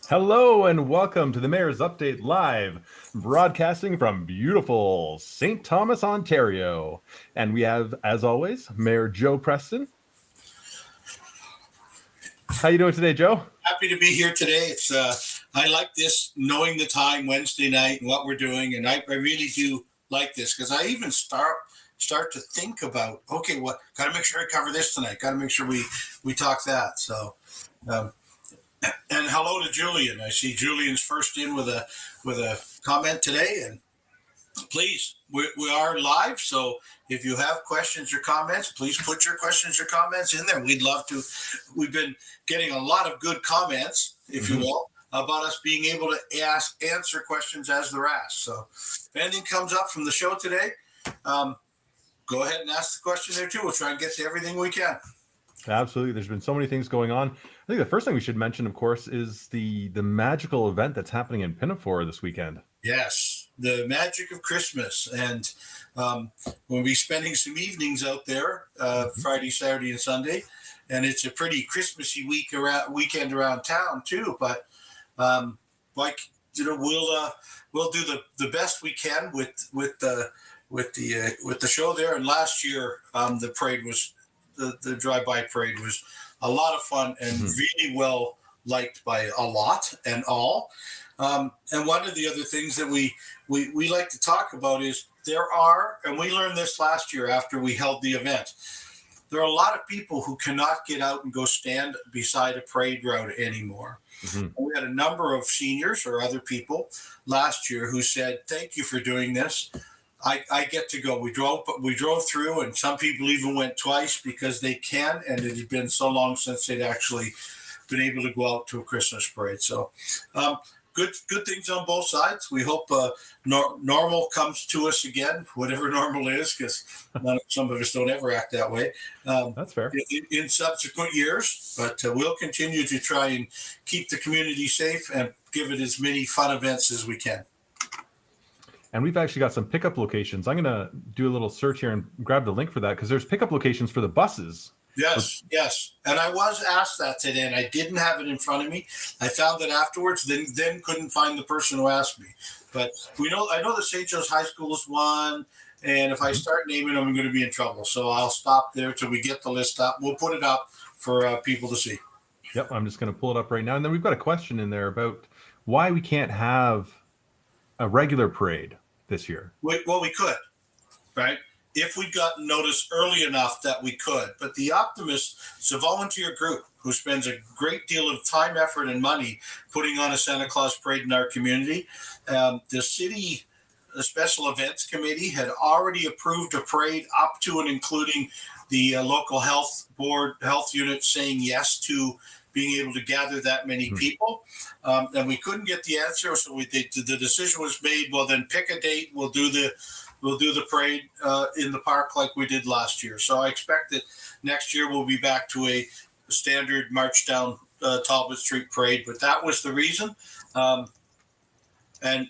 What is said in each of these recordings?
Hello and welcome to the Mayor's Update Live, broadcasting from beautiful St. Thomas, Ontario. And we have, as always, Mayor Joe Preston. How you doing today, Joe? Happy to be here today. I like this, knowing the time, Wednesday night, and what we're doing, and I really do like this because I even start to think about, okay, what got to make sure I cover this tonight. Got to make sure we talk that. So. And hello to Julian. I see Julian's first in with a comment today, and please, we are live. So if you have questions or comments, please put your questions or comments in there. We'd love to. We've been getting a lot of good comments, if you will, about us being able to answer questions as they're asked. So if anything comes up from the show today, go ahead and ask the question there too. We'll try and get to everything we can. Absolutely. There's been so many things going on. I think the first thing we should mention, of course, is the magical event that's happening in Pinafore this weekend. Yes, the magic of Christmas. And we'll be spending some evenings out there, Friday, Saturday, and Sunday. And it's a pretty Christmassy weekend around town too. But we'll do the best we can with the show there. And last year, the parade was. The drive-by parade was a lot of fun and really well liked by a lot and all. And one of the other things that we like to talk about is and we learned this last year after we held the event, there are a lot of people who cannot get out and go stand beside a parade route anymore. We had a number of seniors or other people last year who said, "Thank you for doing this. I get to go." We drove through, and some people even went twice because they can, and it had been so long since they'd actually been able to go out to a Christmas parade. So good things on both sides. We hope normal comes to us again, whatever normal is, because some of us don't ever act that way. That's fair. In subsequent years, but we'll continue to try and keep the community safe and give it as many fun events as we can. And we've actually got some pickup locations. I'm going to do a little search here and grab the link for that because there's pickup locations for the buses. Yes. And I was asked that today, and I didn't have it in front of me. I found it afterwards, then couldn't find the person who asked me. But I know the St. Joe's High School is one, and if I start naming them, I'm going to be in trouble. So I'll stop there till we get the list up. We'll put it up for people to see. Yep, I'm just going to pull it up right now. And then we've got a question in there about why we can't have a regular parade this year. Well, we could, right? If we'd gotten notice early enough that we could. But the Optimist is a volunteer group who spends a great deal of time, effort, and money putting on a Santa Claus parade in our community. The city special events committee had already approved a parade up to and including the local health unit saying yes to being able to gather that many people. And we couldn't get the answer. So the decision was made, well, then pick a date. We'll do the parade in the park like we did last year. So I expect that next year we'll be back to a standard march down Talbot Street parade. But that was the reason. And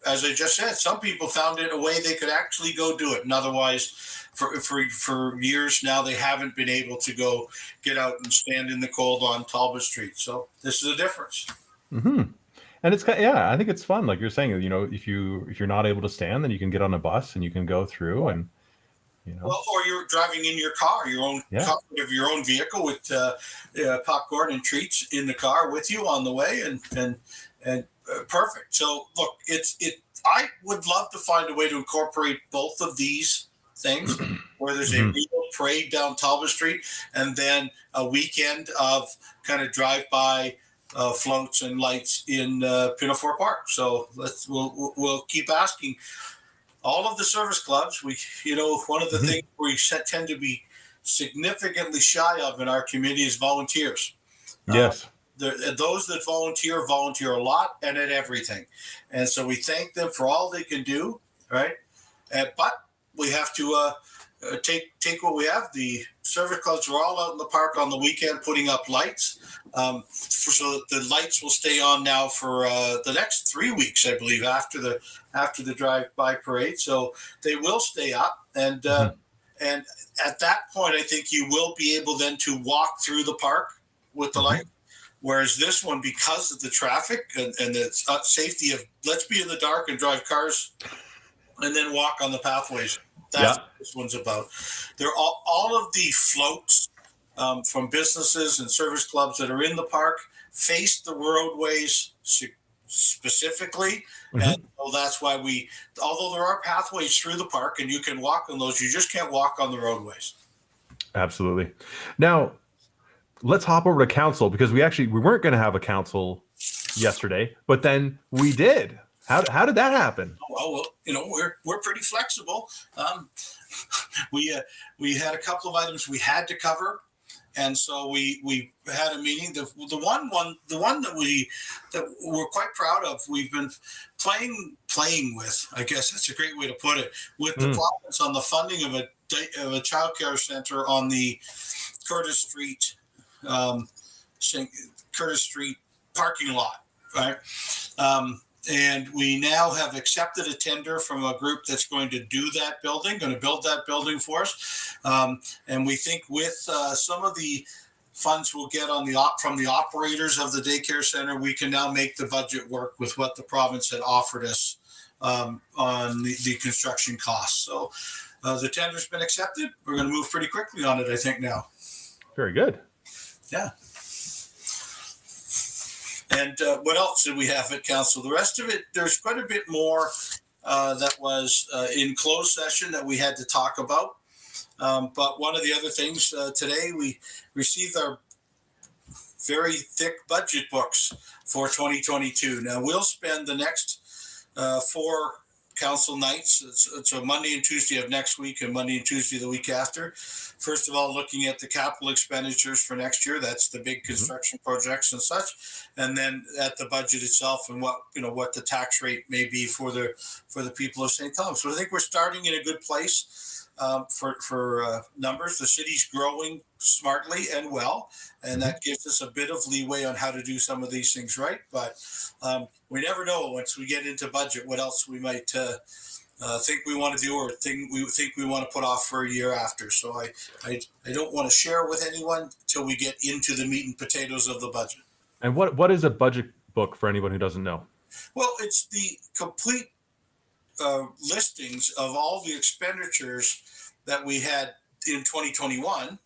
as I just said, some people found it a way they could actually go do it. And otherwise, for years now, they haven't been able to go get out and stand in the cold on Talbot Street. So this is a difference. And it's I think it's fun. Like you're saying, if you're not able to stand, then you can get on a bus and you can go through and, Well, or you're driving in your car, your own comfort of your own vehicle with popcorn and treats in the car with you on the way, and perfect. So look, I would love to find a way to incorporate both of these things, where there's a real parade down Talbot Street, and then a weekend of kind of drive-by floats and lights in Pinafore Park. So we'll keep asking all of the service clubs. One of the things we tend to be significantly shy of in our community is volunteers. Yes. Those that volunteer a lot and at everything. And so we thank them for all they can do, right? But we have to take what we have. The service clubs are all out in the park on the weekend putting up lights. So the lights will stay on now for the next 3 weeks, I believe, after the drive-by parade. So they will stay up. And at that point, I think you will be able then to walk through the park with the light. Whereas this one, because of the traffic and the safety of, let's be in the dark and drive cars and then walk on the pathways. That's what this one's about. They're all of the floats from businesses and service clubs that are in the park face the roadways specifically. And so that's why although there are pathways through the park and you can walk on those, you just can't walk on the roadways. Absolutely. Now, let's hop over to council, because we weren't going to have a council yesterday, but then we did. How did that happen? Oh, well, we're pretty flexible. We had a couple of items we had to cover, and so we had a meeting. The one that we're quite proud of. We've been playing with. I guess that's a great way to put it. With the province on the funding of a child care center on the Curtis Street parking lot, right? And we now have accepted a tender from a group that's going to build that building for us. And we think with some of the funds we'll get from the operators of the daycare center, we can now make the budget work with what the province had offered us on the construction costs. So the tender's been accepted. We're going to move pretty quickly on it, I think, now. Very good. Yeah. And what else did we have at council? The rest of it, there's quite a bit more that was in closed session that we had to talk about. But one of the other things today, we received our very thick budget books for 2022. Now we'll spend the next 4 council nights. It's a Monday and Tuesday of next week and Monday and Tuesday the week after. First of all, looking at the capital expenditures for next year. That's the big construction projects and such. And then at the budget itself and what the tax rate may be for the people of St. Thomas. So I think we're starting in a good place for numbers. The city's growing smartly and well, and that gives us a bit of leeway on how to do some of these things right. But we never know once we get into budget what else we might think we want to do or think we want to put off for a year after. So I don't want to share with anyone till we get into the meat and potatoes of the budget. And what is a budget book for anyone who doesn't know? Well, it's the complete listings of all the expenditures that we had in 2021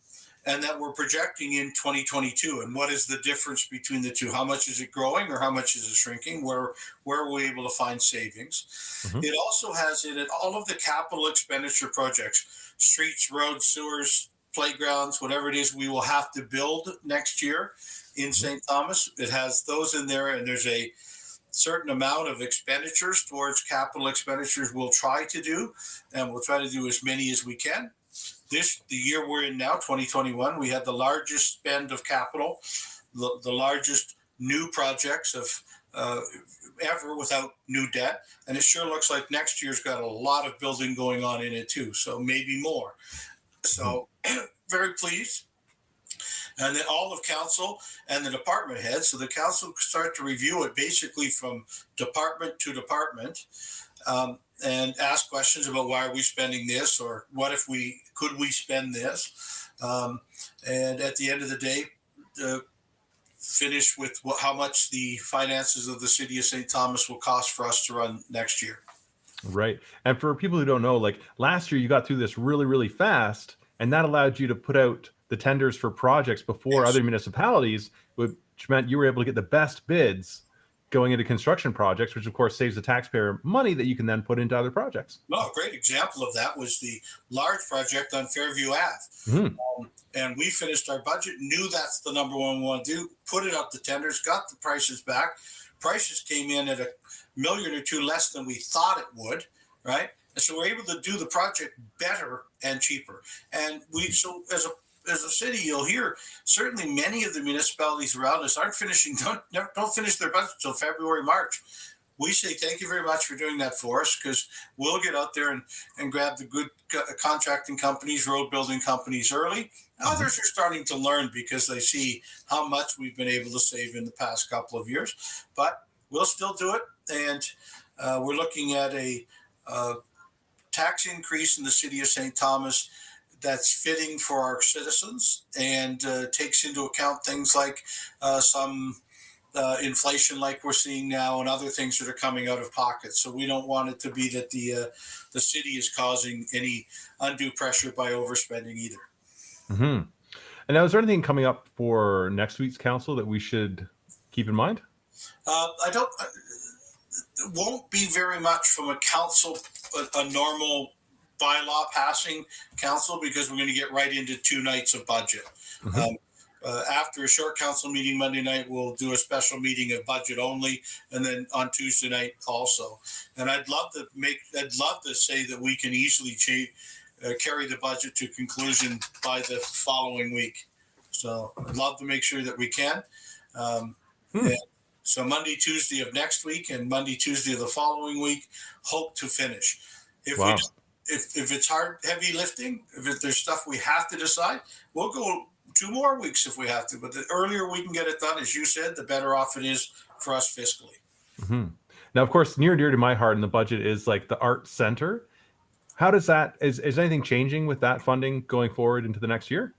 and that we're projecting in 2022. And what is the difference between the two? How much is it growing or how much is it shrinking? Where are we able to find savings? It also has in it all of the capital expenditure projects, streets, roads, sewers, playgrounds, whatever it is we will have to build next year in St. Thomas. It has those in there, and there's a certain amount of expenditures towards capital expenditures we'll try to do, and we'll try to do as many as we can. The year we're in now, 2021, we had the largest spend of capital, the largest new projects of ever without new debt. And it sure looks like next year's got a lot of building going on in it too. So maybe more. So very pleased. And then all of council and the department heads. So the council start to review it basically from department to department. And ask questions about why are we spending this, or what if could we spend this, and at the end of the day, finish with how much the finances of the city of St. Thomas will cost for us to run next year. Right. And for people who don't know, like last year you got through this really, really fast, and that allowed you to put out the tenders for projects before other municipalities, which meant you were able to get the best bids going into construction projects, which of course saves the taxpayer money that you can then put into other projects. Well, a great example of that was the large project on Fairview Ave. And we finished our budget, knew that's the number one we want to do, put it out to tenders, got the prices back. Prices came in at $1 million or $2 million less than we thought it would, right? And so we're able to do the project better and cheaper. And so as a city, you'll hear certainly many of the municipalities around us don't finish their budget until February, March. We say thank you very much for doing that for us, because we'll get out there and grab the good contracting companies, road building companies early. Others are starting to learn because they see how much we've been able to save in the past couple of years. But we'll still do it, and we're looking at a tax increase in the city of St. Thomas that's fitting for our citizens and takes into account things like some inflation like we're seeing now and other things that are coming out of pocket. So we don't want it to be that the city is causing any undue pressure by overspending either. Mm-hmm. And now, is there anything coming up for next week's council that we should keep in mind? I don't. It won't be very much from a council, a normal bylaw passing council, because we're going to get right into 2 nights of budget. Mm-hmm. After a short council meeting Monday night, we'll do a special meeting of budget only, and then on Tuesday night also. And I'd love to say that we can easily carry the budget to conclusion by the following week. So I'd love to make sure that we can. And so Monday, Tuesday of next week, and Monday, Tuesday of the following week, hope to finish. If Wow. if it's hard, heavy lifting, if there's stuff we have to decide, we'll go 2 more weeks if we have to. But the earlier we can get it done, as you said, the better off it is for us fiscally. Mm-hmm. Now, of course, near and dear to my heart in the budget is like the art center. How does that, is anything changing with that funding going forward into the next year?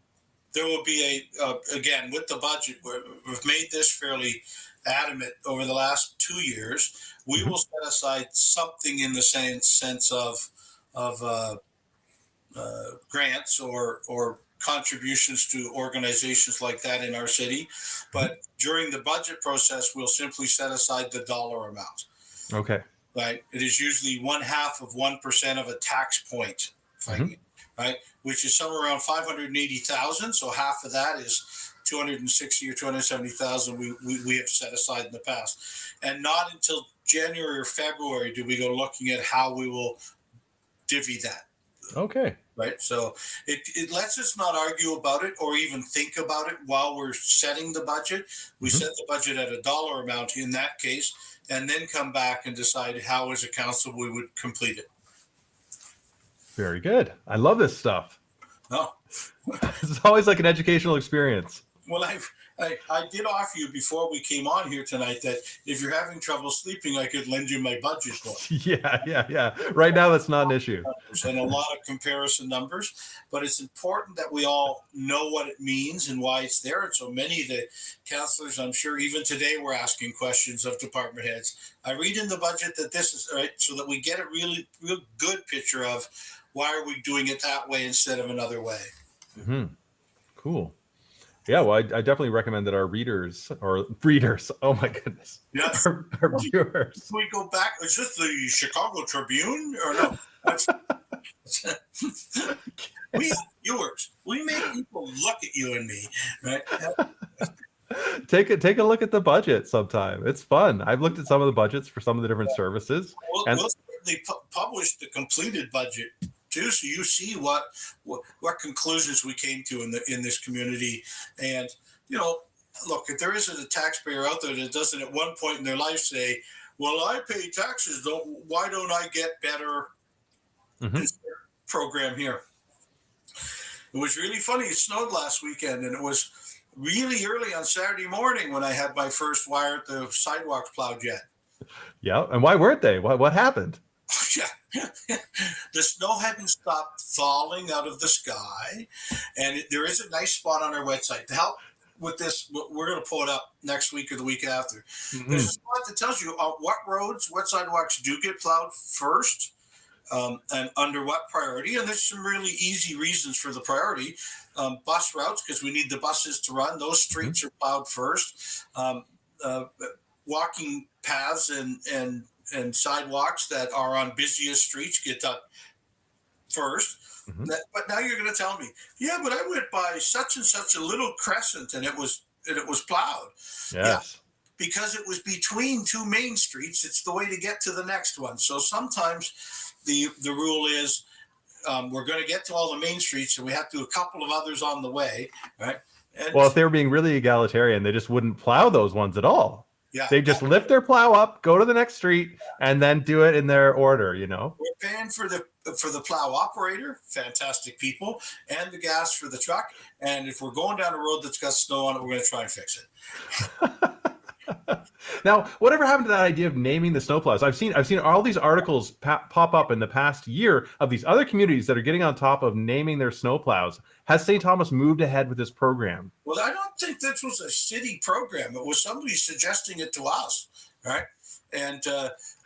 There will be again, with the budget, we've made this fairly adamant over the last 2 years. We will set aside something in the sense of grants or contributions to organizations like that in our city. But during the budget process, we'll simply set aside the dollar amount. Okay. Right. It is usually 0.5% of a tax point, right? Which is somewhere around 580,000. So half of that is 260 or 270,000 we have set aside in the past. And not until January or February do we go looking at how we will divvy that. Okay. Right. So it lets us not argue about it or even think about it while we're setting the budget. We set the budget at a dollar amount in that case, and then come back and decide how, as a council, we would complete it. Very good. I love this stuff. Oh, It's always like an educational experience. well, I did offer you before we came on here tonight that if you're having trouble sleeping, I could lend you my budget book. Yeah. Right now, that's not an issue. And a lot of comparison numbers, but it's important that we all know what it means and why it's there. And so many of the councillors, I'm sure even today, were asking questions of department heads. I read in the budget that this is right, so that we get a real good picture of why are we doing it that way instead of another way. Mm-hmm. Cool. Yeah, well, I definitely recommend that our readers, oh my goodness, Yes. our viewers. We go back. Is this the Chicago Tribune or no? We have viewers. We make people look at you and me, right? Take a look at the budget sometime. It's fun. I've looked at some of the budgets for some of the different services. We'll certainly publish the completed budget too, so you see what conclusions we came to in this community. And look, if there isn't a taxpayer out there that doesn't at one point in their life say, "Well, I pay taxes. Why don't I get better?" This program here. It was really funny. It snowed last weekend, and it was really early on Saturday morning when I had my first wire at the sidewalks plowed yet. Yeah, and why weren't they? What happened? Yeah, the snow hadn't stopped falling out of the sky, and there is a nice spot on our website to help with this. We're going to pull it up next week or the week after. There's a spot that tells you what roads, what sidewalks do get plowed first, and under what priority. And there's some really easy reasons for the priority. Bus routes, because we need the buses to run. Those streets are plowed first. Walking paths and sidewalks that are on busiest streets get done first. But now you're going to tell me, yeah, but I went by such and such a little crescent and it was plowed. Yes. Yeah, because it was between 2 main streets. It's the way to get to the next one. So sometimes the rule is we're going to get to all the main streets and we have to do a couple of others on the way, right? And well, if they were being really egalitarian, they just wouldn't plow those ones at all. Yeah, they just lift their plow up, go to the next street, and then do it in their order. We're paying for the plow operator, fantastic people, and the gas for the truck. And if we're going down a road that's got snow on it, we're going to try and fix it. Now, whatever happened to that idea of naming the snowplows? I've seen all these articles pop up in the past year of these other communities that are getting on top of naming their snowplows. Has St. Thomas moved ahead with this program? Well, I don't think this was a city program. It was somebody suggesting it to us, right? And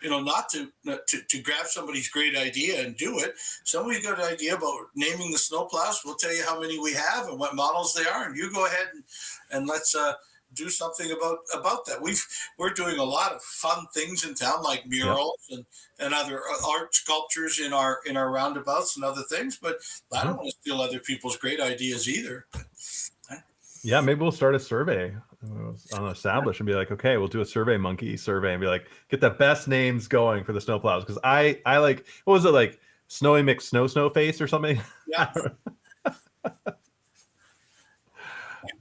not to grab somebody's great idea and do it. Somebody got an idea about naming the snowplows. We'll tell you how many we have and what models they are, and you go ahead and let's do something about that. We're doing a lot of fun things in town, like murals and other art sculptures in our roundabouts and other things. But I don't want to steal other people's great ideas either. Yeah, maybe we'll start a survey on Establish and be like, okay, we'll do a survey monkey survey and be like, get the best names going for the snowplows. Because I like, what was it, like Snowy Snow Face or something? Yeah.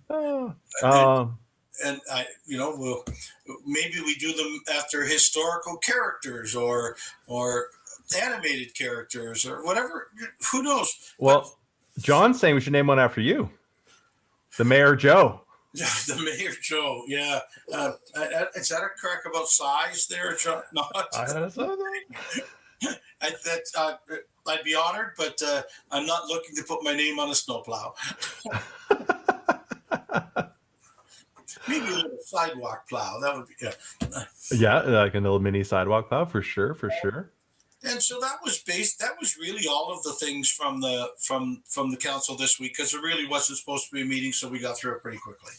And maybe we do them after historical characters or animated characters or whatever. Who knows? Well, John's saying we should name one after you. The Mayor Joe. Yeah, the Mayor Joe. Yeah. Is that a crack about size there, John? No. I'd be honored, but I'm not looking to put my name on a snowplow. Maybe a little sidewalk plow. That would be yeah, like a little mini sidewalk plow for sure. And so that was really all of the things from the council this week, because there really wasn't supposed to be a meeting, so we got through it pretty quickly.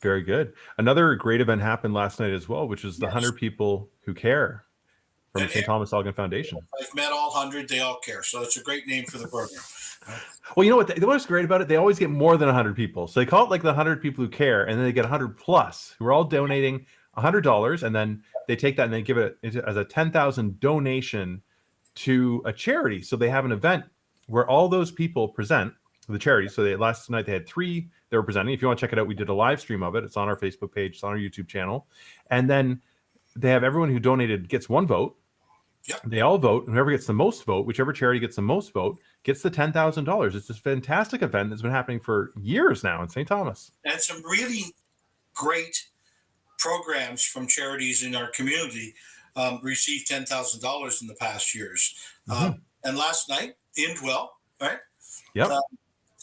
Very good. Another great event happened last night as well, which is the 100 People Who Care from St. Thomas Elgin Foundation. I've met all 100. They all care. So it's a great name for the program. Well, you know what's great about it? They always get more than 100 people. So they call it like the 100 People Who Care, and then they get 100 plus who are all donating $100, and then they take that and they give it as a 10,000 donation to a charity. So they have an event where all those people present the charity. So last night they had 3 they were presenting. If you want to check it out, we did a live stream of it. It's on our Facebook page. It's on our YouTube channel. And then they have everyone who donated gets 1 vote. Yep. They all vote. Whoever gets the most vote, whichever charity gets the most vote, gets the $10,000. It's this fantastic event that's been happening for years now in St. Thomas. And some really great programs from charities in our community received $10,000 in the past years. And last night, Indwell, right? Yep.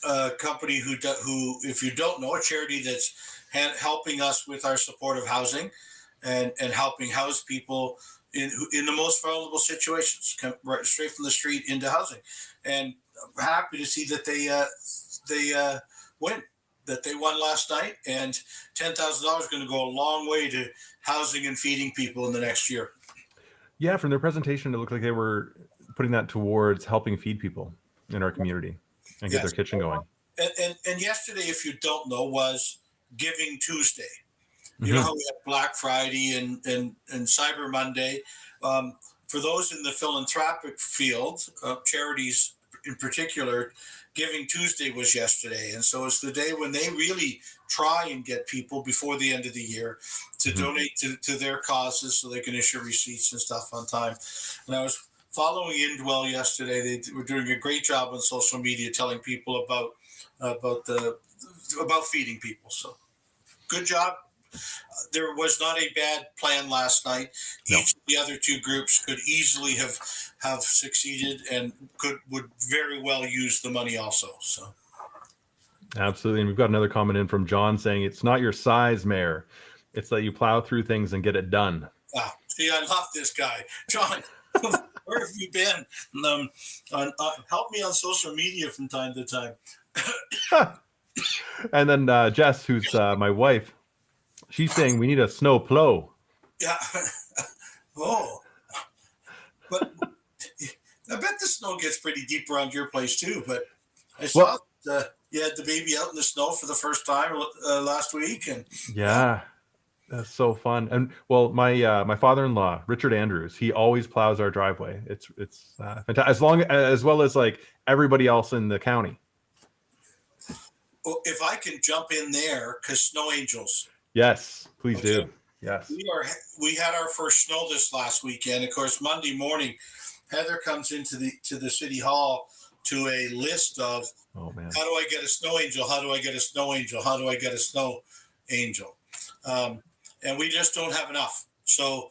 A company who, if you don't know, a charity that's helping us with our supportive housing and helping house people in the most vulnerable situations, come right straight from the street into housing. And I'm happy to see that they win. That they won last night, and $10,000 is going to go a long way to housing and feeding people in the next year. Yeah, from their presentation, it looked like they were putting that towards helping feed people in our community and get their kitchen going. And yesterday, if you don't know, was Giving Tuesday. You know how we have Black Friday and Cyber Monday. For those in the philanthropic field, charities in particular, Giving Tuesday was yesterday. And so it's the day when they really try and get people before the end of the year to donate to their causes so they can issue receipts and stuff on time. And I was following Indwell yesterday. They were doing a great job on social media telling people about feeding people. So good job. There was not a bad plan last night. No. Each of the other 2 groups could easily have succeeded and would very well use the money also. So, absolutely. And we've got another comment in from John saying, "It's not your size, Mayor. It's that you plow through things and get it done." See, I love this guy, John. Where have you been? Help me on social media from time to time. And then Jess, who's my wife. She's saying we need a snow plow. Yeah. Oh. But I bet the snow gets pretty deep around your place too. But I saw you had the baby out in the snow for the first time last week. And yeah, that's so fun. And well, my father-in-law, Richard Andrews, he always plows our driveway. It's fantastic, as well as like everybody else in the county. Well, if I can jump in there, because snow angels. Yes, please do. Yes. We had our first snow this last weekend. Of course, Monday morning, Heather comes into the city hall to a list of, how do I get a snow angel? How do I get a snow angel? How do I get a snow angel? And we just don't have enough. So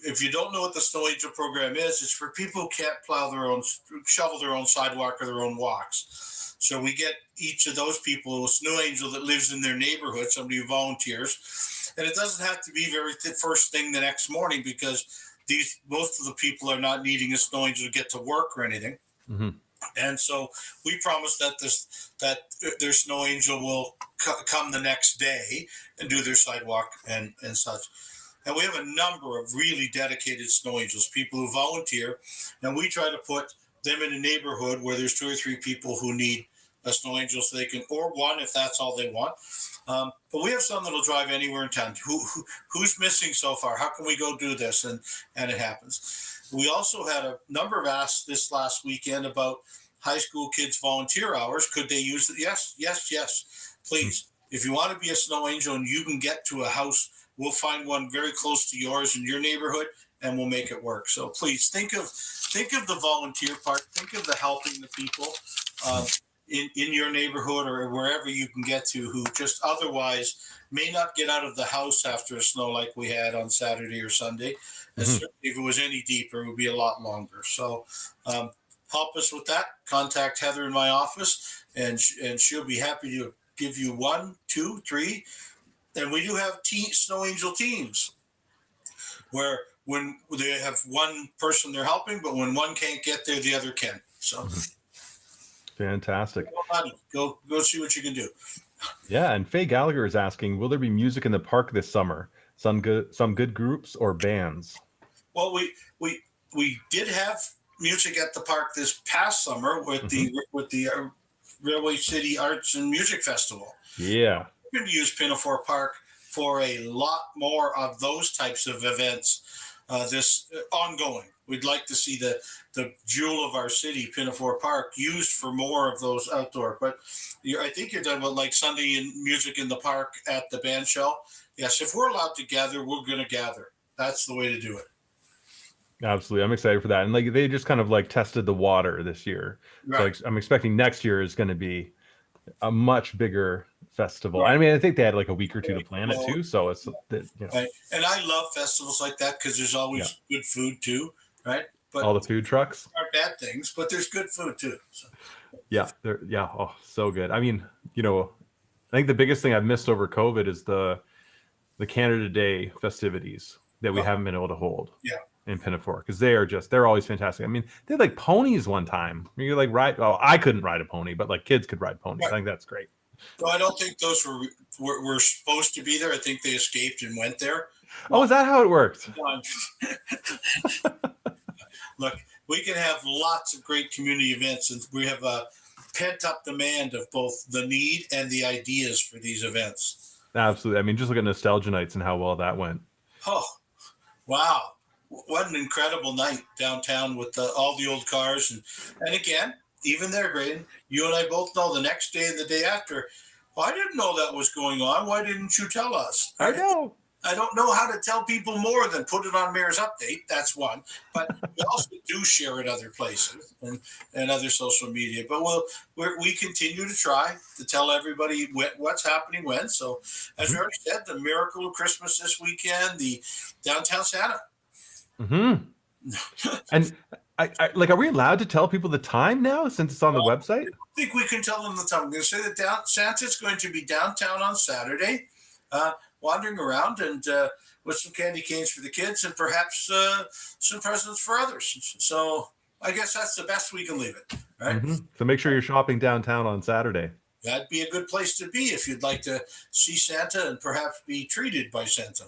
if you don't know what the Snow Angel program is, it's for people who can't shovel their own sidewalk or their own walks. So we get each of those people a snow angel that lives in their neighborhood, somebody who volunteers. And it doesn't have to be first thing the next morning, because most of the people are not needing a snow angel to get to work or anything. Mm-hmm. And so we promise that their snow angel will come the next day and do their sidewalk and such. And we have a number of really dedicated snow angels, people who volunteer, and we try to put them in a neighborhood where there's 2 or 3 people who need a snow angel, so they can, or one if that's all they want. But we have some that'll drive anywhere in town. Who's missing so far? How can we go do this? And it happens. We also had a number of asks this last weekend about high school kids volunteer hours. Could they use it? Yes, please. If you want to be a snow angel and you can get to a house, we'll find one very close to yours in your neighborhood, and we'll make it work. So please think of the volunteer part. Think of the helping the people in your neighborhood or wherever you can get to, who just otherwise may not get out of the house after a snow like we had on Saturday or Sunday. And certainly if it was any deeper, it would be a lot longer. So help us with that. Contact Heather in my office, and she'll be happy to give you 1, 2, 3. And we do have snow angel teams where when they have one person they're helping, but when one can't get there, the other can. So fantastic. Go see what you can do. Yeah, and Faye Gallagher is asking, will there be music in the park this summer? Some good groups or bands? Well, we did have music at the park this past summer with the Railway City Arts and Music Festival. Yeah. We're going to use Pinafore Park for a lot more of those types of events this ongoing. We'd like to see the jewel of our city, Pinafore Park, used for more of those outdoor. But I think you're talking about like Sunday in music in the park at the band shell. Yes, if we're allowed to gather, we're going to gather. That's the way to do it. Absolutely. I'm excited for that. And like they just kind of like tested the water this year. Right. So I'm expecting next year is going to be a much bigger festival. Right. I mean, I think they had like a week or two to plan it too. So it's, Right. And I love festivals like that because there's always good food too. Right. But all the food trucks aren't bad things, but there's good food too. So. Yeah. Oh, so good. I mean, I think the biggest thing I've missed over COVID is the Canada Day festivities that we haven't been able to hold. Yeah. In Pinafore, because they're always fantastic. I mean, they had like ponies one time. You like ride. Oh, I couldn't ride a pony, but like kids could ride ponies. Right. I think that's great. Well, I don't think those were supposed to be there. I think they escaped and went there. Oh, is that how it worked? Look, we can have lots of great community events, and we have a pent-up demand of both the need and the ideas for these events. Absolutely. I mean, just look at Nostalgia Nights and how well that went. Oh, wow. What an incredible night downtown with all the old cars. And again, even there, Graydon, you and I both know the next day and the day after, well, I didn't know that was going on. Why didn't you tell us? I know. I don't know how to tell people more than put it on Mayor's Update. That's one. But we also do share it other places and other social media. But we continue to try to tell everybody what's happening when. So as we already said, the Miracle of Christmas this weekend, the Downtown Santa. And are we allowed to tell people the time now since it's on the website? I think we can tell them the time. I'm going to say that Santa's going to be downtown on Saturday, wandering around and with some candy canes for the kids and perhaps some presents for others. So I guess that's the best we can leave it, right? So make sure you're shopping downtown on Saturday. That'd be a good place to be if you'd like to see Santa and perhaps be treated by Santa.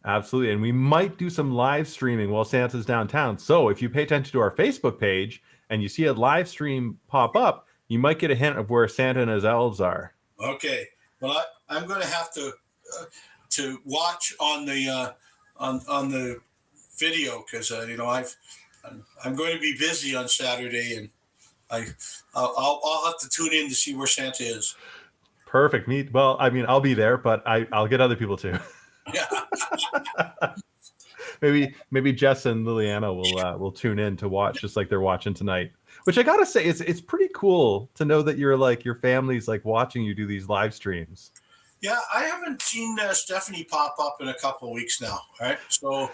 Absolutely. And we might do some live streaming while Santa's downtown. So if you pay attention to our Facebook page and you see a live stream pop up, you might get a hint of where Santa and his elves are. Okay. Well, I'm going to have to watch on the on the video because I'm going to be busy on Saturday and I'll have to tune in to see where Santa is. Perfect. Well, I mean, I'll be there, but I'll get other people too. Yeah. maybe Jess and Liliana will tune in to watch just like they're watching tonight. Which I gotta say, it's pretty cool to know that your family's like watching you do these live streams. Yeah, I haven't seen Stephanie pop up in a couple of weeks now. Right, so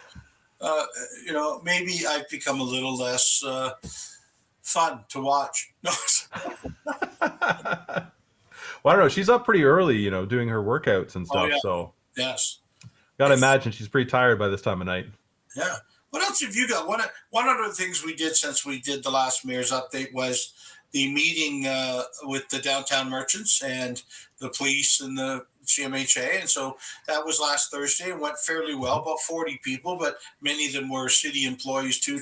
maybe I've become a little less fun to watch. No, Well, I don't know. She's up pretty early, doing her workouts and oh stuff. yeah, So yes, gotta imagine she's pretty tired by this time of night. yeah. What else have you got? One of the things we did since we did the last mayor's update was the meeting with the downtown merchants and the police and the CMHA, and so that was last Thursday. It went fairly well, about 40 people, but many of them were city employees too,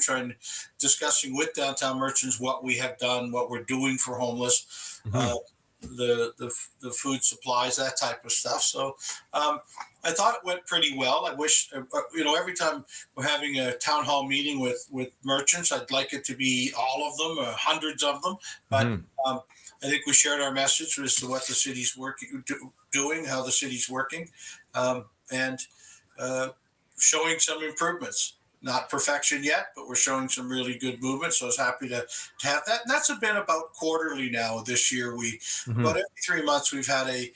discussing with downtown merchants what we have done, what we're doing for homeless. Mm-hmm. The food supplies, that type of stuff. So I thought it went pretty well. I wish every time we're having a town hall meeting with merchants, I'd like it to be all of them, hundreds of them. But I think we shared our message as to what the city's doing, how the city's working, and showing some improvements. Not perfection yet, but we're showing some really good movement. So I was happy to have that. And that's been about quarterly now. This year, about every 3 months, we've had a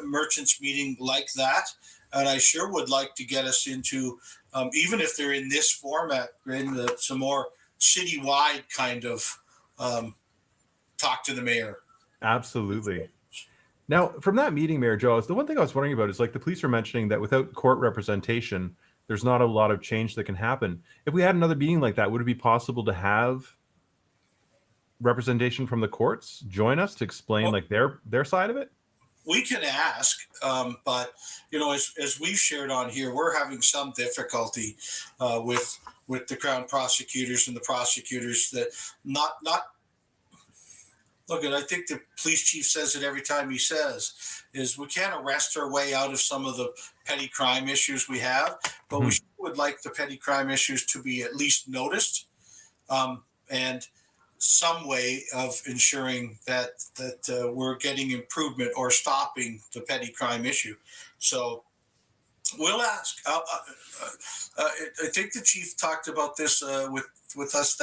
merchants meeting like that. And I sure would like to get us into, even if they're in this format, in some more citywide kind of talk to the mayor. Absolutely. Now, from that meeting, Mayor Joe, the one thing I was wondering about is like the police are mentioning that without court representation, there's not a lot of change that can happen. If we had another meeting like that, would it be possible to have representation from the courts join us to explain like their side of it? We can ask, but as we've shared on here, we're having some difficulty with the Crown prosecutors and the prosecutors that not. Look, and I think the police chief says it every time he says, is we can't arrest our way out of some of the petty crime issues we have, but we would like the petty crime issues to be at least noticed, and some way of ensuring that we're getting improvement or stopping the petty crime issue. So we'll ask. I think the chief talked about this with us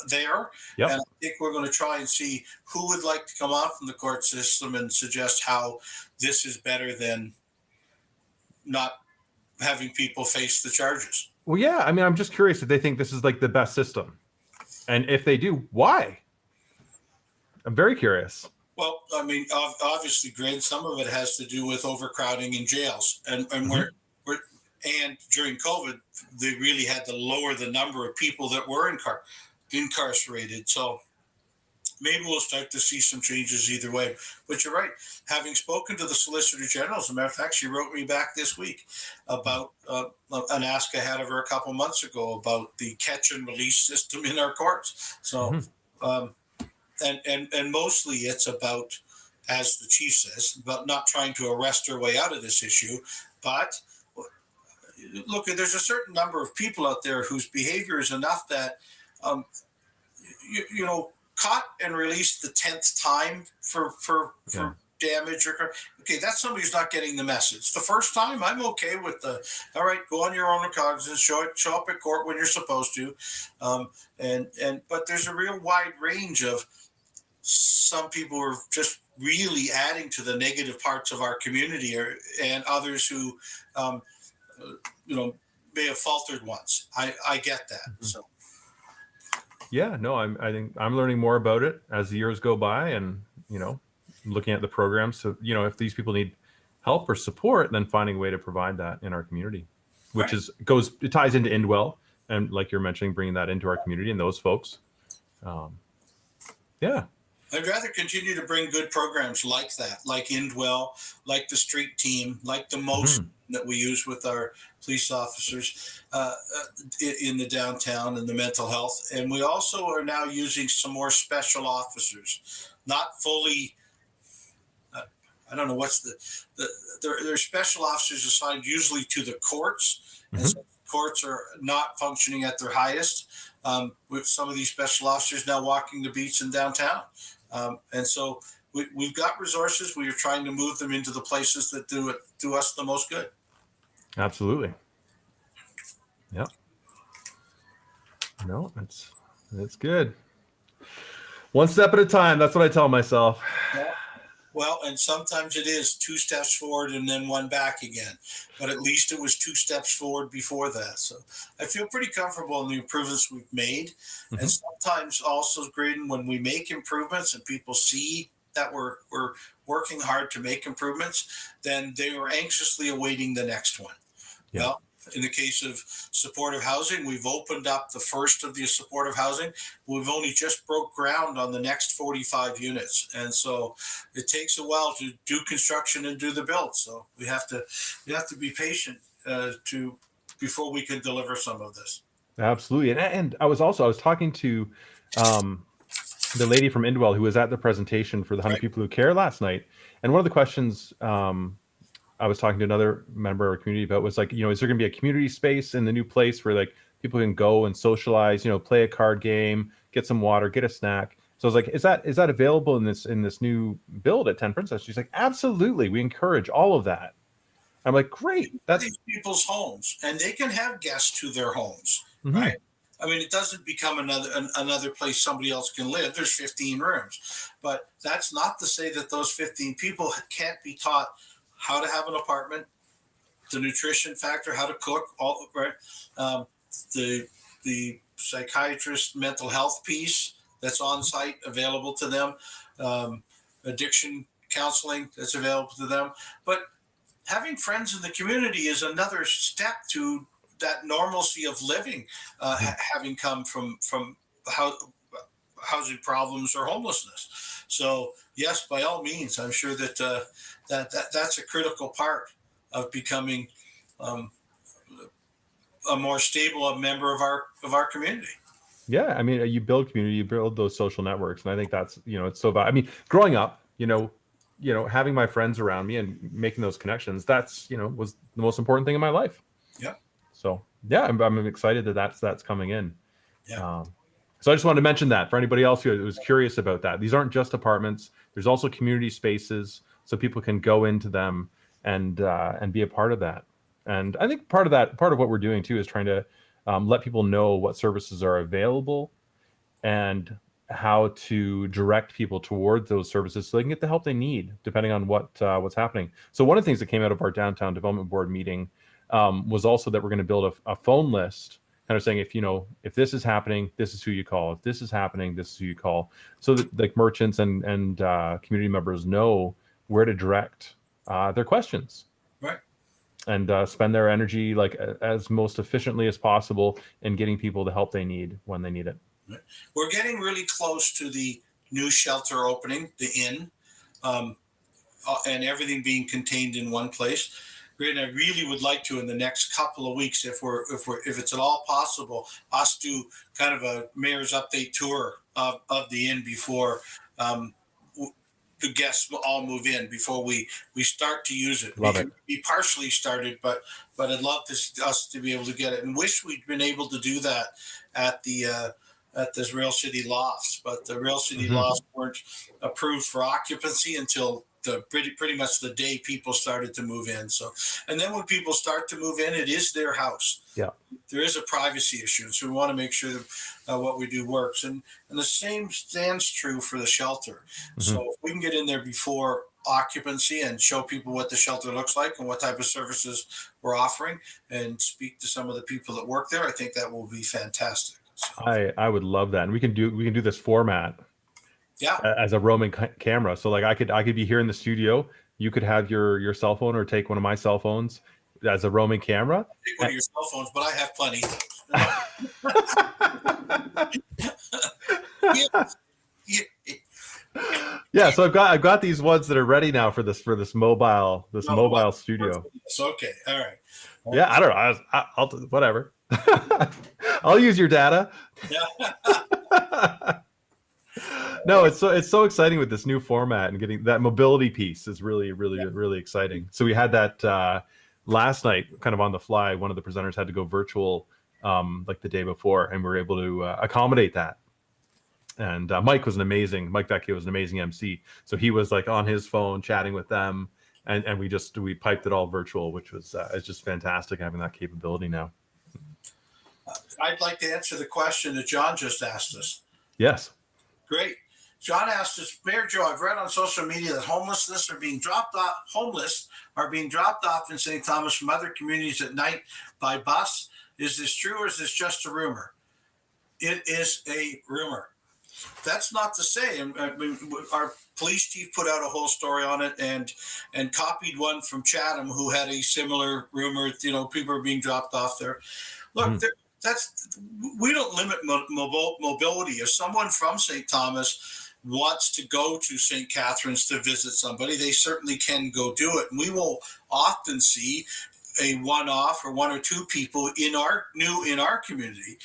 there. Yep. And I think we're going to try and see who would like to come out from the court system and suggest how this is better than not having people face the charges. Well, yeah. I mean, I'm just curious if they think this is like the best system. And if they do, why? I'm very curious. Well, I mean, obviously, Greg, some of it has to do with overcrowding in jails. And and during COVID, they really had to lower the number of people that were incarcerated. So maybe we'll start to see some changes either way. But you're right. Having spoken to the Solicitor General, as a matter of fact, she wrote me back this week about an ask I had of her a couple months ago about the catch and release system in our courts. So, and mostly it's about, as the chief says, about not trying to arrest our way out of this issue, but look, there's a certain number of people out there whose behavior is enough that, caught and released the 10th time for damage okay, that's somebody who's not getting the message. The first time, I'm okay with all right, go on your own recognizance, show up at court when you're supposed to, but there's a real wide range of some people who are just really adding to the negative parts of our community, and others who may have faltered once. I get that. So yeah, no, I think I'm learning more about it as the years go by, and looking at the programs. So if these people need help or support, then finding a way to provide that in our community, which it ties into Indwell, and like you're mentioning, bringing that into our community and those folks. Yeah. I'd rather continue to bring good programs like that, like Indwell, like the street team, like the most that we use with our police officers in the downtown and the mental health. And we also are now using some more special officers, not fully, I don't know what's they're special officers assigned usually to the courts. And so courts are not functioning at their highest, with some of these special officers now walking the beats in downtown. And so we've got resources. We are trying to move them into the places that do us the most good. Absolutely. Yeah. No, it's good. One step at a time. That's what I tell myself. Yeah. Well, and sometimes it is 2 steps forward and then one back again. But at least it was 2 steps forward before that. So I feel pretty comfortable in the improvements we've made. And Mhm. sometimes also, Graydon, when we make improvements and people see that we're working hard to make improvements, then they are anxiously awaiting the next one. Yeah. Well, in the case of supportive housing, we've opened up the first of the supportive housing. We've only just broke ground on the next 45 units, and so it takes a while to do construction and do the build. So we have to be patient to before we can deliver some of this. Absolutely. And I was talking to um, the lady from Indwell who was at the presentation for the 100 Right. People Who Care last night. And one of the questions I was talking to another member of our community about was like, is there going to be a community space in the new place where like people can go and socialize, play a card game, get some water, get a snack. So I was like, is that available in this new build at 10 Princess? She's like, absolutely. We encourage all of that. I'm like, great. That's These people's homes, and they can have guests to their homes, Mhm. right? I mean, it doesn't become another place somebody else can live. There's 15 rooms, but that's not to say that those 15 people can't be taught how to have an apartment, the nutrition factor, how to cook, all right, um, the psychiatrist mental health piece that's on site available to them, addiction counseling that's available to them, but having friends in the community is another step to that normalcy of living, having come from how, housing problems or homelessness. So yes, by all means, I'm sure that that's a critical part of becoming um, a more stable member of our community. Yeah, I mean, you build community, you build those social networks, and I think that's it's so. I mean, growing up, having my friends around me and making those connections, that's was the most important thing in my life. Yeah, So yeah, I'm excited that that's coming in. yeah. So I just wanted to mention that for anybody else who was curious about that. These aren't just apartments. There's also community spaces, so people can go into them and be a part of that. And I think part of what we're doing too is trying to let people know what services are available and how to direct people towards those services so they can get the help they need depending on what's happening. So one of the things that came out of our downtown development board meeting was also that we're going to build a phone list, kind of saying if this is happening, this is who you call. If this is happening, this is who you call, so that like merchants and community members know where to direct their questions. Right. And spend their energy like as most efficiently as possible in getting people the help they need when they need it. We're getting really close to the new shelter opening, the inn, um, and everything being contained in one place. And I really would like to, in the next couple of weeks, if it's at all possible, us do kind of a mayor's update tour of the inn before the guests all move in, before we start to use it. Love we it. can be partially started, but I'd love us to be able to get it, and wish we'd been able to do that at the Rail City Lofts, but the Rail City Lofts weren't approved for occupancy until the pretty much the day people started to move in. So, and then when people start to move in, it is their house. Yeah. There is a privacy issue, so we want to make sure that what we do works, and the same stands true for the shelter. So if we can get in there before occupancy and show people what the shelter looks like and what type of services we're offering, and speak to some of the people that work there, I think that will be fantastic. So, I would love that, and we can do this format yeah, as a roaming camera. So like I could be here in the studio. You could have your cell phone or take one of my cell phones as a roaming camera. take one of your cell phones, but I have plenty. Yeah, so I've got these ones that are ready now for this mobile studio. It's okay. All right. Yeah, I don't know. I'll whatever. I'll use your data. Yeah. No, it's so exciting with this new format, and getting that mobility piece is really exciting. So we had that last night, kind of on the fly. One of the presenters had to go virtual like the day before, and we were able to accommodate that. And Mike Vecchio was an amazing MC. So he was like on his phone chatting with them, and we piped it all virtual, which was it's just fantastic having that capability now. I'd like to answer the question that John just asked us. Yes. Great. John asked us, Mayor Joe, I've read on social media that homeless are being dropped off in St. Thomas from other communities at night by bus. Is this true, or is this just a rumor? It is a rumor. That's not to say, and our police chief put out a whole story on it and copied one from Chatham who had a similar rumor. People are being dropped off there. Look, we don't limit mobility. If someone from St. Thomas wants to go to St. Catharines to visit somebody, they certainly can go do it. And we will often see a one-off or one or two people in our community.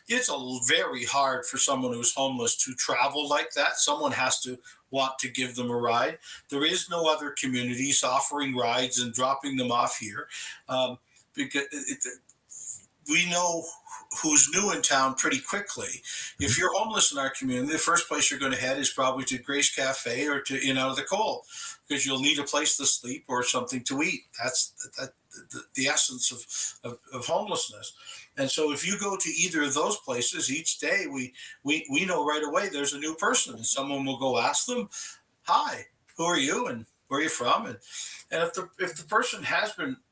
It's very hard for someone who's homeless to travel like that. Someone has to want to give them a ride. There is no other communities offering rides and dropping them off here, because we know who's new in town pretty quickly. If you're homeless in our community, the first place you're going to head is probably to Grace Cafe or to In Out of the Cold, because you'll need a place to sleep or something to eat. That's the essence of homelessness. And so if you go to either of those places each day, we know right away there's a new person, and someone will go ask them, "Hi, who are you and where are you from?" And if the person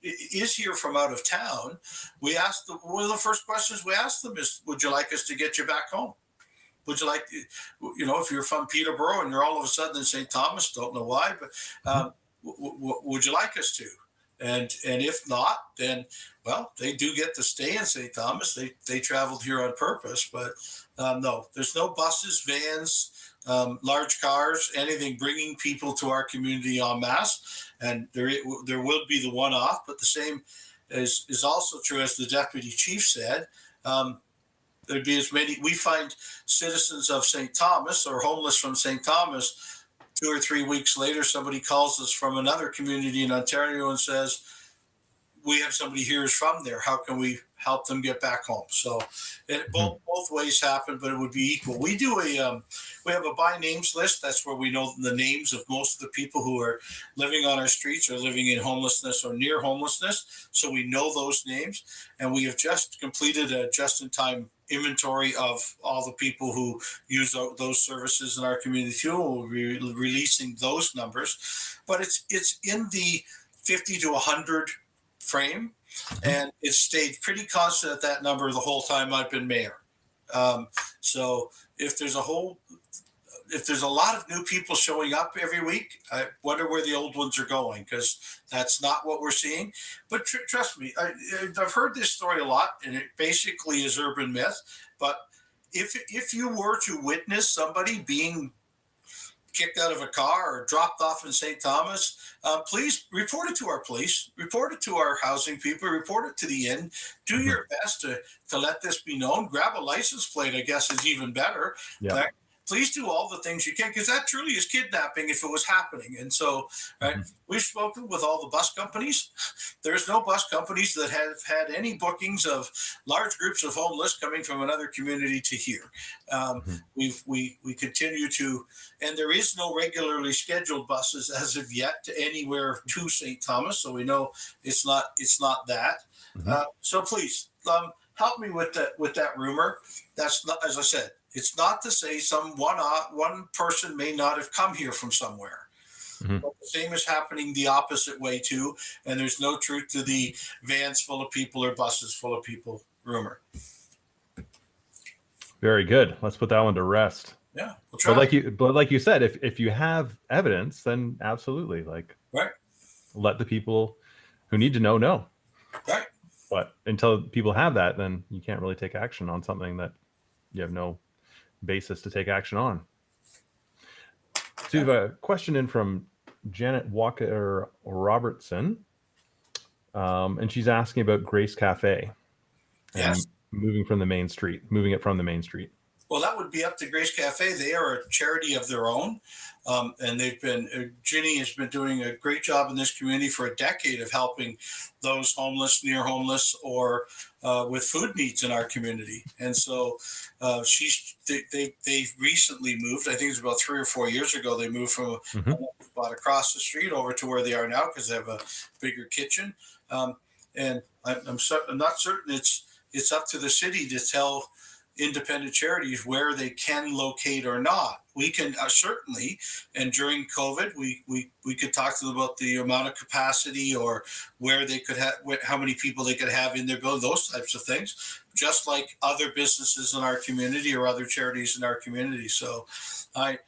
is here from out of town, we ask them, one of the first questions we ask them is, "Would you like us to get you back home? Would you like, if you're from Peterborough and you're all of a sudden in St. Thomas, don't know why, but would you like us to?" And if not, then, well, they do get to stay in St. Thomas. They traveled here on purpose, but no, there's no buses, vans, large cars, anything bringing people to our community en masse. And there will be the one-off, but the same is also true, as the deputy chief said. There'd be as many. We find citizens of St. Thomas or homeless from St. Thomas. 2 or 3 weeks later, somebody calls us from another community in Ontario and says, "We have somebody here who's from there. How can we help them get back home?" So both ways happen, but it would be equal. We do we have a by names list. That's where we know the names of most of the people who are living on our streets or living in homelessness or near homelessness. So we know those names, and we have just completed a just-in-time inventory of all the people who use those services in our community too. We'll be releasing those numbers, but it's in the 50 to 100 frame, and it's stayed pretty constant at that number the whole time I've been mayor. So if there's a lot of new people showing up every week, I wonder where the old ones are going, because that's not what we're seeing. But trust me, I've heard this story a lot, and it basically is urban myth. But if you were to witness somebody being kicked out of a car or dropped off in St. Thomas, please report it to our police, report it to our housing people, report it to the inn. Do your best to let this be known. Grab a license plate, I guess, is even better. Yeah. Please do all the things you can, because that truly is kidnapping if it was happening. And so, right, we've spoken with all the bus companies. There's no bus companies that have had any bookings of large groups of homeless coming from another community to here. We continue to, and there is no regularly scheduled buses as of yet to anywhere to St. Thomas. So we know it's not that. So please help me with that rumor. That's not, as I said, it's not to say one person may not have come here from somewhere. But the same is happening the opposite way too, and there's no truth to the vans full of people or buses full of people rumor. Very good. Let's put that one to rest. Yeah, we'll try. But like you said, if you have evidence, then absolutely, right. Let the people who need to know. Right. But until people have that, then you can't really take action on something that you have no basis to take action on. So we have a question in from Janet Walker Robertson, and she's asking about Grace Cafe and moving it from the main street. Well, that would be up to Grace Cafe. They are a charity of their own, and Ginny has been doing a great job in this community for a decade of helping those homeless, near homeless, or with food needs in our community. And so they recently moved. I think it was about 3 or 4 years ago. They moved from about across the street over to where they are now, because they have a bigger kitchen. And I'm not certain it's up to the city to tell independent charities where they can locate or not. we can certainly, and during COVID, we could talk to them about the amount of capacity or where they could have, how many people they could have in their building, those types of things, just like other businesses in our community or other charities in our community. So I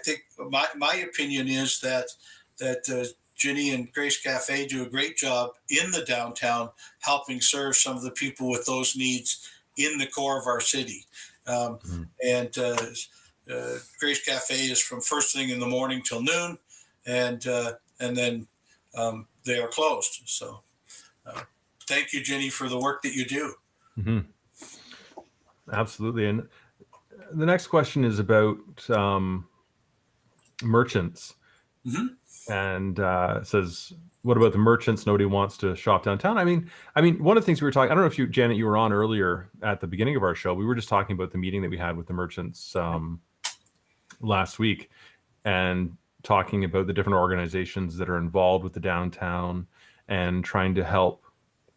think my opinion is that Ginny and Grace Cafe do a great job in the downtown, helping serve some of the people with those needs in the core of our city. And Grace Cafe is from first thing in the morning till noon, and then they are closed. So thank you, Ginny, for the work that you do. Mm-hmm. Absolutely. And the next question is about merchants. Mm-hmm. And it says, what about the merchants? Nobody wants to shop downtown. I mean, one of the things we were talking, I don't know if you, Janet, you were on earlier at the beginning of our show. We were just talking about the meeting that we had with the merchants last week, and talking about the different organizations that are involved with the downtown and trying to help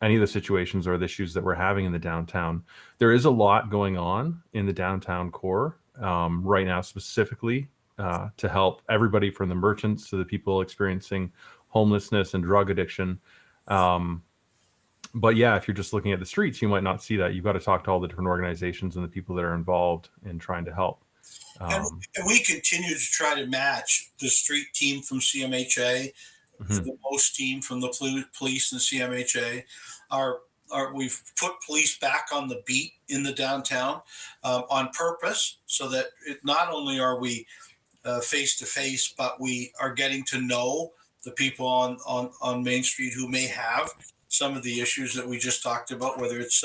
any of the situations or the issues that we're having in the downtown. There is a lot going on in the downtown core right now, specifically to help everybody from the merchants to the people experiencing homelessness and drug addiction. But yeah, if you're just looking at the streets, you might not see that. You've got to talk to all the different organizations and the people that are involved in trying to help. And we continue to try to match the street team from CMHA, the post team from the police and CMHA. We've put police back on the beat in the downtown on purpose, so that not only are we face to face, but we are getting to know the people on Main Street who may have some of the issues that we just talked about, whether it's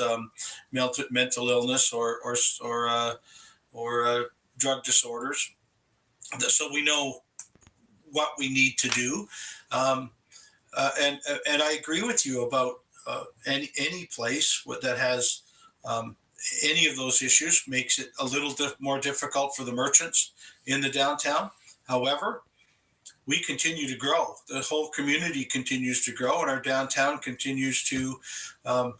mental illness or drug disorders. So we know what we need to do, and I agree with you about any place that has any of those issues makes it a little more difficult for the merchants in the downtown. However, we continue to grow. The whole community continues to grow, and our downtown continues to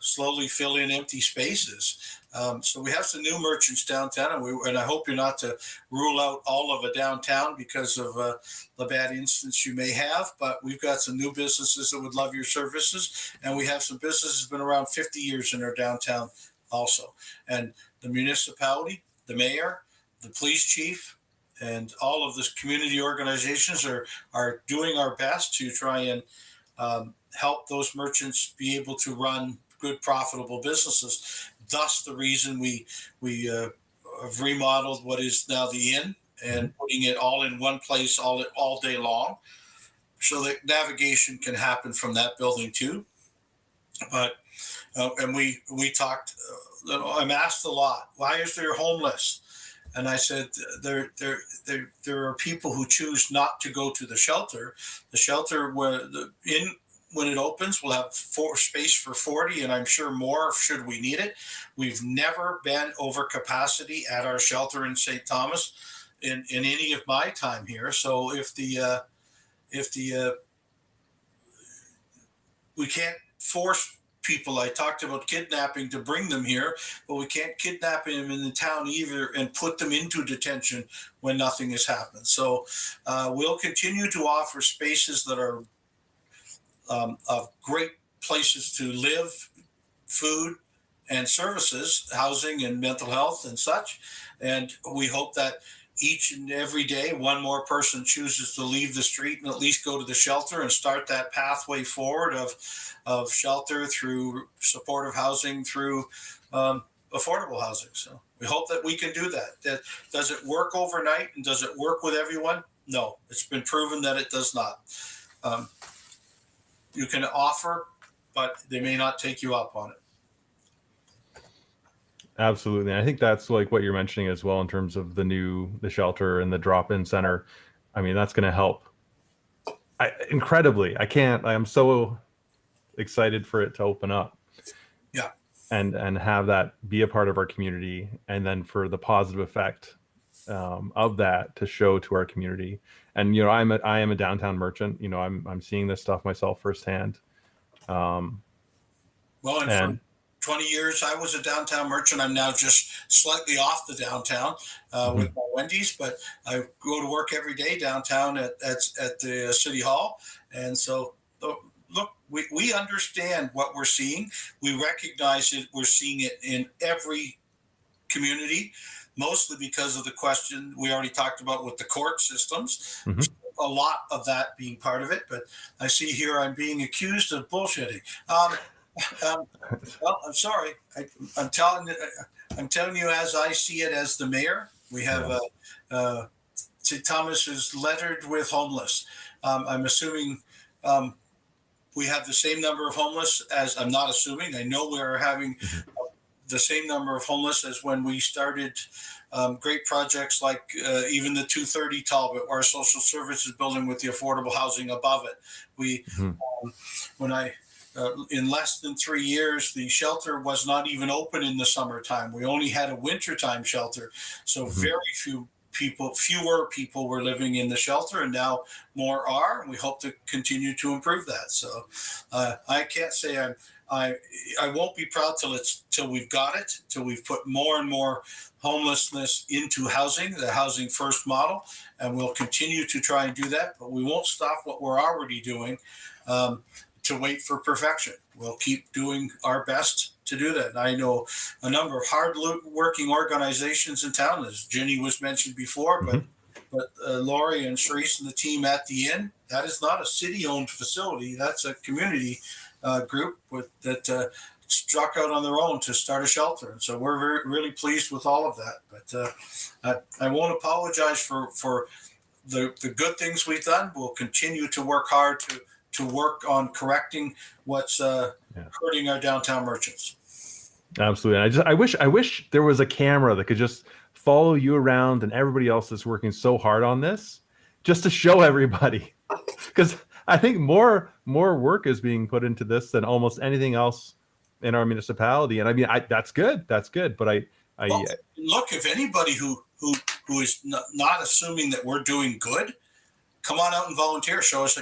slowly fill in empty spaces. So we have some new merchants downtown, and I hope you're not to rule out all of a downtown because of the bad instance you may have. But we've got some new businesses that would love your services, and we have some businesses been around 50 years in our downtown also. And the municipality, the mayor, the police chief, and all of the community organizations are doing our best to try and help those merchants be able to run good, profitable businesses. Thus, the reason we have remodeled what is now the Inn and putting it all in one place all day long, so that navigation can happen from that building too. But and we talked. I'm asked a lot, why is there homeless? And I said, there are people who choose not to go to the shelter. The shelter, when it opens, will have space for 40, and I'm sure more should we need it. We've never been over capacity at our shelter in St. Thomas in any of my time here. So if we can't force people. I talked about kidnapping to bring them here, but we can't kidnap them in the town either and put them into detention when nothing has happened. So we'll continue to offer spaces that are of great places to live, food and services, housing and mental health and such. And we hope that each and every day, one more person chooses to leave the street and at least go to the shelter and start that pathway forward of shelter through supportive housing, through affordable housing. So we hope that we can do that. Does it work overnight, and does it work with everyone? No, it's been proven that it does not. You can offer, but they may not take you up on it. Absolutely. I think that's like what you're mentioning as well in terms of the shelter and the drop-in center. I mean, that's going to help incredibly. I'm so excited for it to open up. Yeah. And have that be a part of our community, and then for the positive effect of that to show to our community. And, I am a downtown merchant. I'm seeing this stuff myself firsthand. Well, and 20 years I was a downtown merchant. I'm now just slightly off the downtown with my Wendy's, but I go to work every day downtown at the City Hall. And so, look, we understand what we're seeing. We recognize it. We're seeing it in every community, mostly because of the question we already talked about with the court systems. A lot of that being part of it, but I see here I'm being accused of bullshitting. Well, I'm sorry. I'm telling you as I see it as the mayor. We have St. Thomas is lettered with homeless. I'm assuming we have the same number of homeless as I'm not assuming. I know we're having the same number of homeless as when we started great projects like even the 230 Talbot, our social services building with the affordable housing above it. We, when I, in less than 3 years, the shelter was not even open in the summertime. We only had a wintertime shelter. So fewer people were living in the shelter, and now more are. And we hope to continue to improve that. So I can't say I won't be proud till we've got it, till we've put more and more homelessness into housing, the housing first model, and we'll continue to try and do that. But we won't stop what we're already doing to wait for perfection. We'll keep doing our best to do that. And I know a number of hard-working organizations in town, as Ginny was mentioned before, but Laurie and Sharice and the team at the Inn, that is not a city-owned facility. That's a community group that struck out on their own to start a shelter. And so we're really pleased with all of that. But I won't apologize for the good things we've done. We'll continue to work hard to work on correcting what's hurting our downtown merchants. Absolutely. I wish there was a camera that could just follow you around and everybody else that's working so hard on this, just to show everybody. Because I think more work is being put into this than almost anything else in our municipality. And I mean, that's good. That's good. But look, if anybody who is not assuming that we're doing good, come on out and volunteer. Show us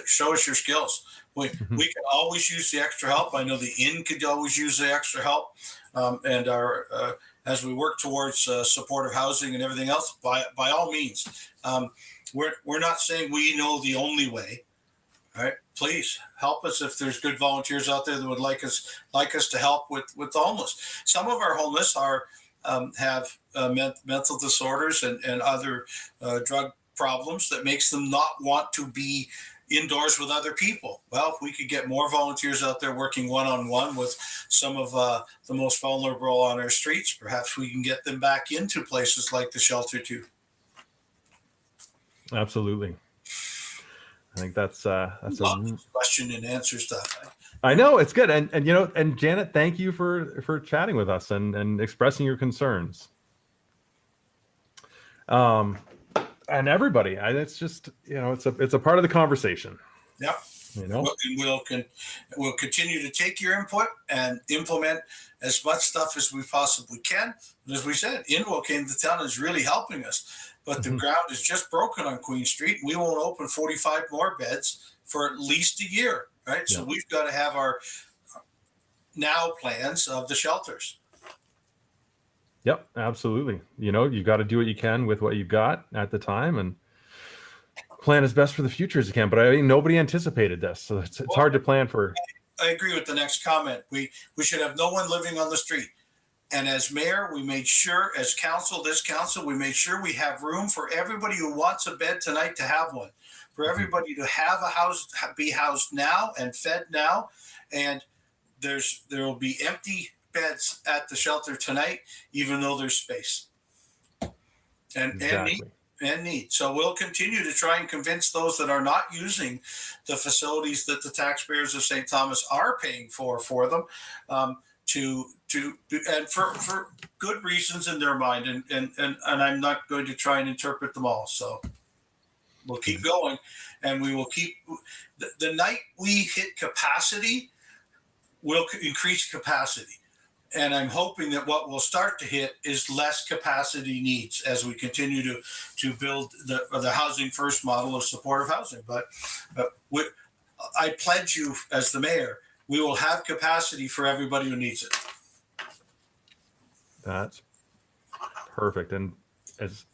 your skills. We can always use the extra help. I know the Inn could always use the extra help. And our as we work towards supportive housing and everything else, by all means, we're not saying we know the only way. All right, please help us if there's good volunteers out there that would like us to help with the homeless. Some of our homeless have mental disorders and other drug problems that makes them not want to be indoors with other people. Well, if we could get more volunteers out there working one-on-one with some of the most vulnerable on our streets, perhaps we can get them back into places like the shelter too. Absolutely. I think that's a question and answer stuff. I know it's good. And Janet, thank you for chatting with us and expressing your concerns. And everybody, it's just, it's a part of the conversation. Yeah. We'll continue to take your input and implement as much stuff as we possibly can. And as we said, Inwell came to town and is really helping us. But the ground is just broken on Queen Street. We won't open 45 more beds for at least a year, right? Yeah. So we've got to have our now plans of the shelters. Yep, absolutely. You've got to do what you can with what you've got at the time and plan as best for the future as you can. But I mean, nobody anticipated this, so it's hard to plan for. I agree with the next comment. We should have no one living on the street. And as mayor, we made sure, as council, we made sure we have room for everybody who wants a bed tonight to have one, for everybody to have a house, be housed now and fed now. And there will be empty beds at the shelter tonight, even though there's space and need. So we'll continue to try and convince those that are not using the facilities that the taxpayers of St. Thomas are paying for them, and for good reasons in their mind, and I'm not going to try and interpret them all. So we'll keep going, and we will keep the night we hit capacity, we'll increase capacity. And I'm hoping that what we'll start to hit is less capacity needs as we continue to build the housing first model of supportive housing. But I pledge you as the mayor, we will have capacity for everybody who needs it. That's perfect. And as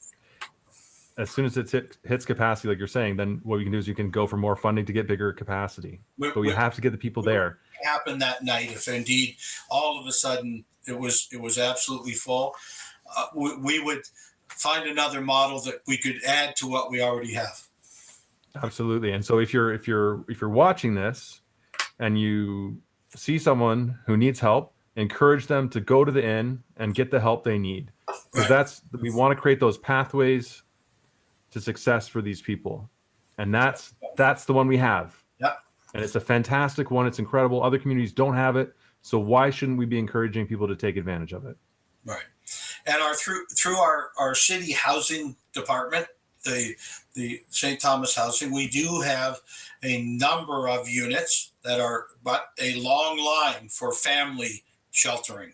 soon as it hits capacity, like you're saying, then what we can do is you can go for more funding to get bigger capacity. But we have to get the people there. Happened that night, if indeed all of a sudden it was absolutely full, we would find another model that we could add to what we already have. Absolutely. And so if you're watching this and you see someone who needs help, encourage them to go to the inn and get the help they need. Because we want to create those pathways to success for these people. And that's the one we have. Yeah. And it's a fantastic one. It's incredible. Other communities don't have it. So why shouldn't we be encouraging people to take advantage of it? Right. And through our city housing department, the St. Thomas Housing, we do have a number of units that are but a long line for family sheltering.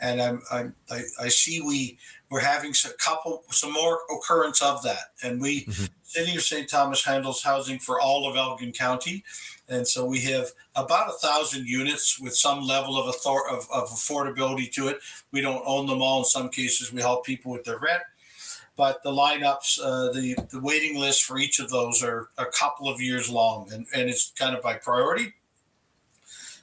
And I see we're having some more occurrence of that. And City of St. Thomas handles housing for all of Elgin County. And so we have about 1,000 units with some level of affordability to it. We don't own them all. In some cases, we help people with their rent. But the lineups, the waiting list for each of those are a couple of years long. And it's kind of by priority.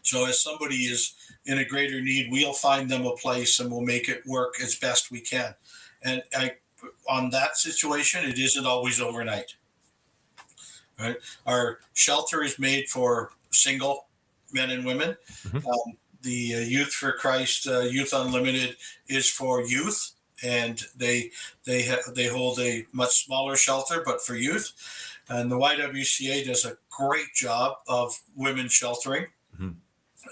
So as somebody is in a greater need, we'll find them a place and we'll make it work as best we can. And on that situation, it isn't always overnight. Right? Our shelter is made for single men and women. Mm-hmm. The Youth for Christ, Youth Unlimited is for youth, and they hold a much smaller shelter, but for youth. And the YWCA does a great job of women's sheltering. Mm-hmm.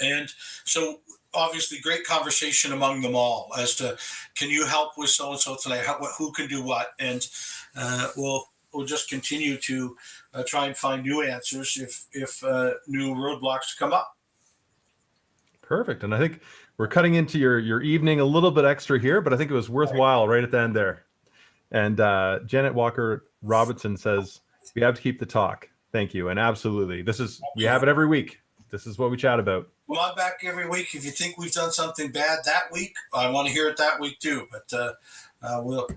And so obviously great conversation among them all as to, can you help with so-and-so tonight? Who can do what? And we'll just continue to try and find new answers if new roadblocks come up. Perfect. And I think we're cutting into your evening a little bit extra here, but I think it was worthwhile right at the end there. And Janet Walker Robinson says, we have to keep the talk. Thank you. And absolutely. We have it every week. This is what we chat about. Well, I'm back every week. If you think we've done something bad that week, I want to hear it that week too. But we'll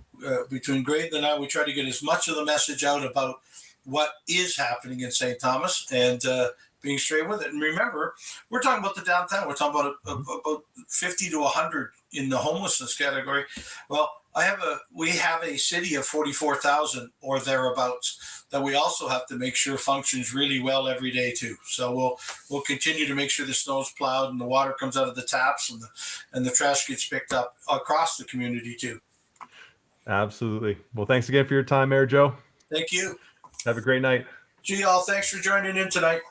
between Graydon and I, we try to get as much of the message out about what is happening in St. Thomas and being straight with it. And remember, we're talking about the downtown. We're talking about 50 to 100 in the homelessness category. Well, we have a city of 44,000 or thereabouts that we also have to make sure functions really well every day too. So we'll continue to make sure the snow's plowed and the water comes out of the taps and the trash gets picked up across the community too. Absolutely. Well, thanks again for your time, Mayor Joe. Thank you. Have a great night. Gee, all, thanks for joining in tonight.